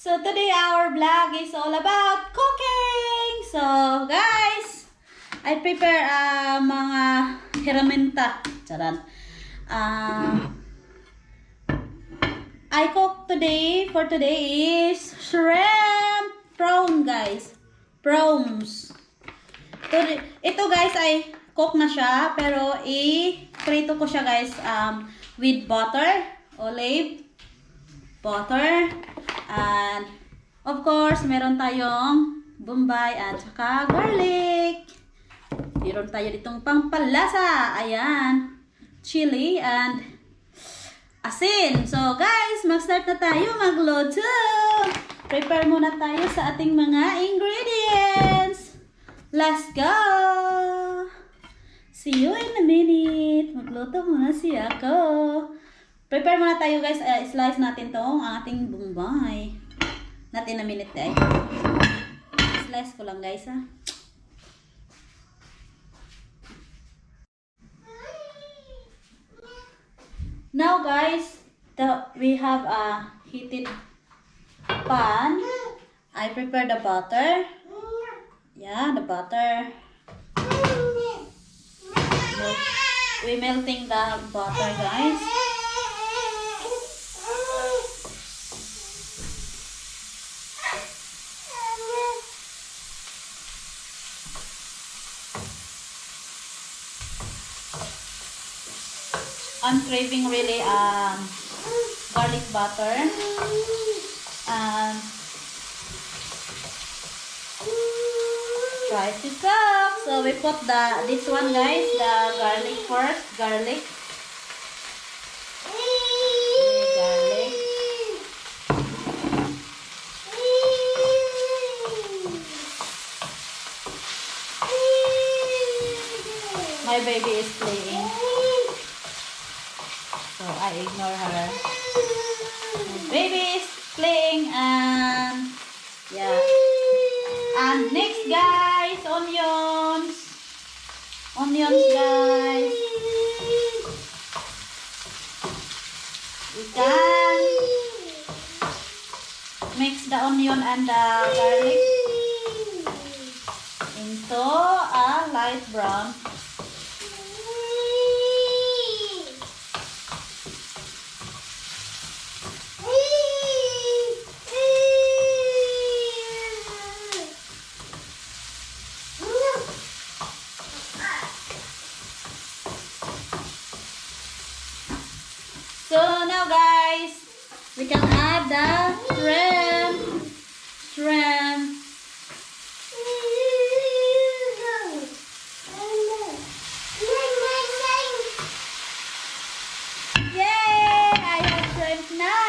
So today our vlog is all about cooking. So guys, I prepare mga herramienta. Charan. I cook today, for today is shrimp prawn guys. Prawns. Ito guys ay cook na siya pero i-prito ko siya guys with butter, olive, butter, and of course meron tayong bombay at saka garlic. Meron tayo ditong pampalasa. Ayan. Chili and asin. So guys, mag-start na tayo magluto. Prepare muna tayo sa ating mga ingredients. Let's go! See you in a minute. Magluto muna siya ako. Prepare muna tayo guys. Slice natin tong ating bombay. Natin a minute guys. Slice ko lang guys ha. Now guys, we have a heated pan. I prepare the butter. Yeah, the butter. We melting the butter guys. I'm craving really garlic butter and try to cook. So we put this one guys, the garlic first, garlic. My baby is playing. So I ignore her. My baby is playing and yeah. And next guys, onions. Onions guys. We can mix the onion and the garlic into a light brown. So now guys, we can add the shrimp. Yay! I have shrimp now.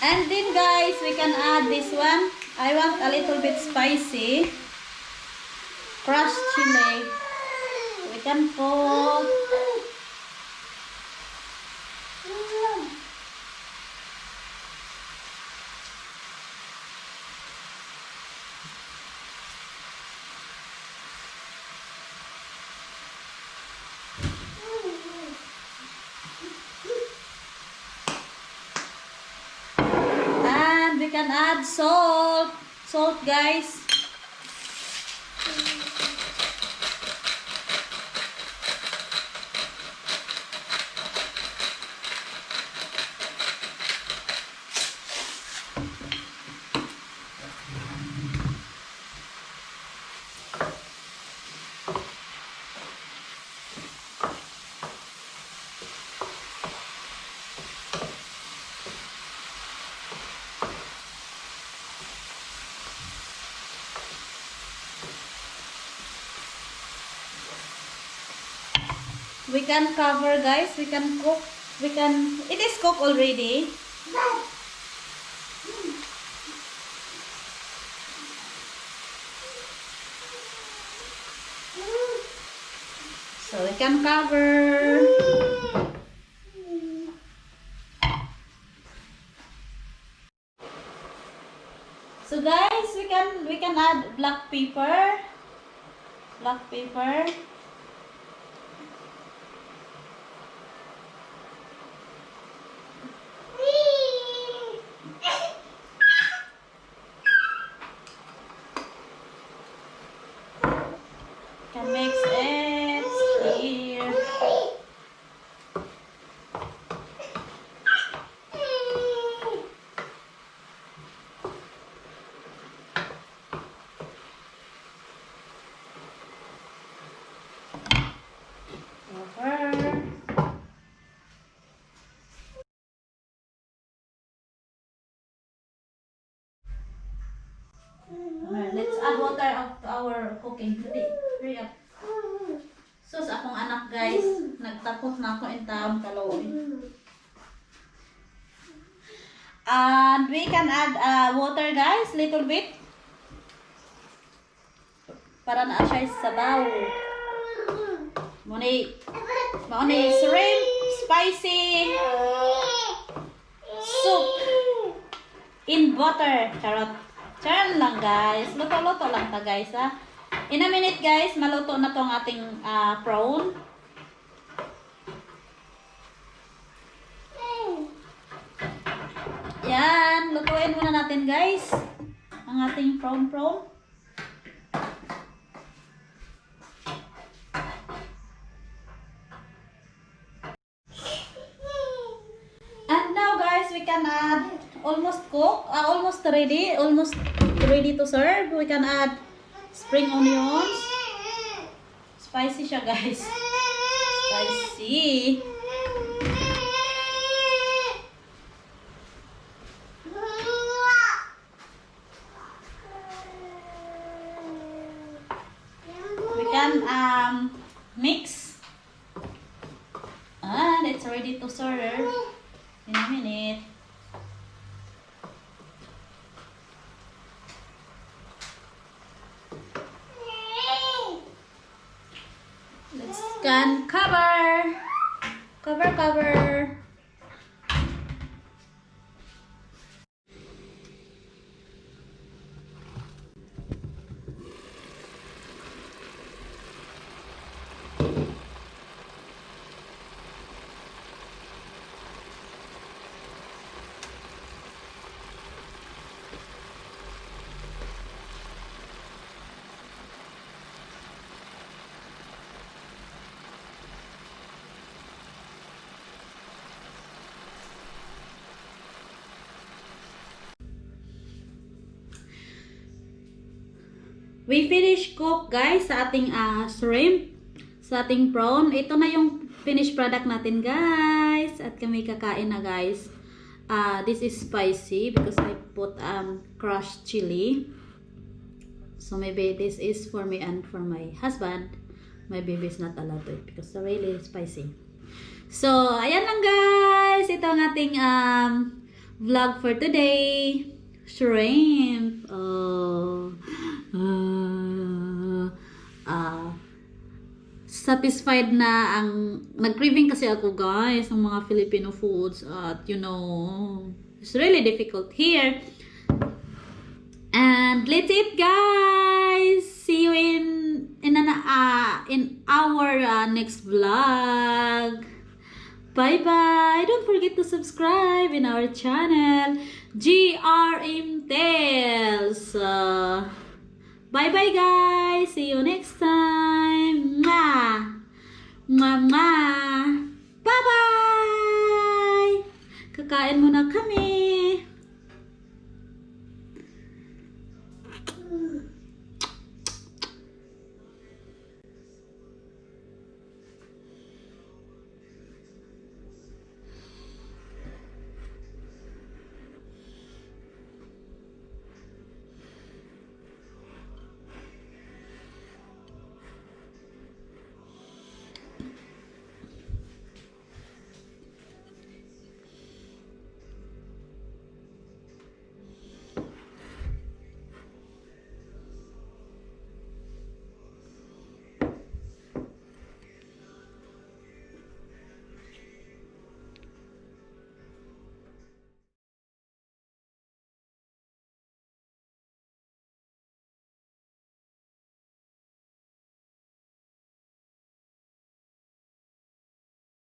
And then guys, we can add this one. I want a little bit spicy. Crushed chili. We can put we can add salt guys. We can cover guys, we can cook, it is cooked already. So we can cover. So guys, we can add black pepper. Black pepper. Can mix it here. Over. Alright, let's add water of our cooking. Hurry up. So sa akong anak guys, nagtapos na ako in tam kaloy. And we can add water guys, little bit. Para na siya sabaw. Muna shrimp, spicy soup in butter. Charot. Charot lang guys. Luto-luto lang ta guys ha. In a minute guys, maluto na tong ating prawn. Yan, lutuin muna natin guys ang ating prawn. And now guys, we can add almost ready to serve. We can add spring onions. Spicy siya guys. Spicy. We can mix. And it's ready to serve in a minute. Can cover. We finish cook guys sa ating shrimp, sa ating prawn. Ito na yung finished product natin guys. At kami kakain na guys. This is spicy because I put crushed chili. So maybe this is for me and for my husband. My baby is not allowed to eat because it's really spicy. So ayan lang guys. Ito ang ating vlog for today. Shrimp. Satisfied na ang nag-craving kasi ako guys ng mga Filipino foods at you know it's really difficult here. And let's eat guys. See you in our next vlog. Bye bye. Don't forget to subscribe in our channel GRM Tales. Bye bye guys. See you next time. Mwah. Mwah mwah. Bye bye. Kakain muna kami.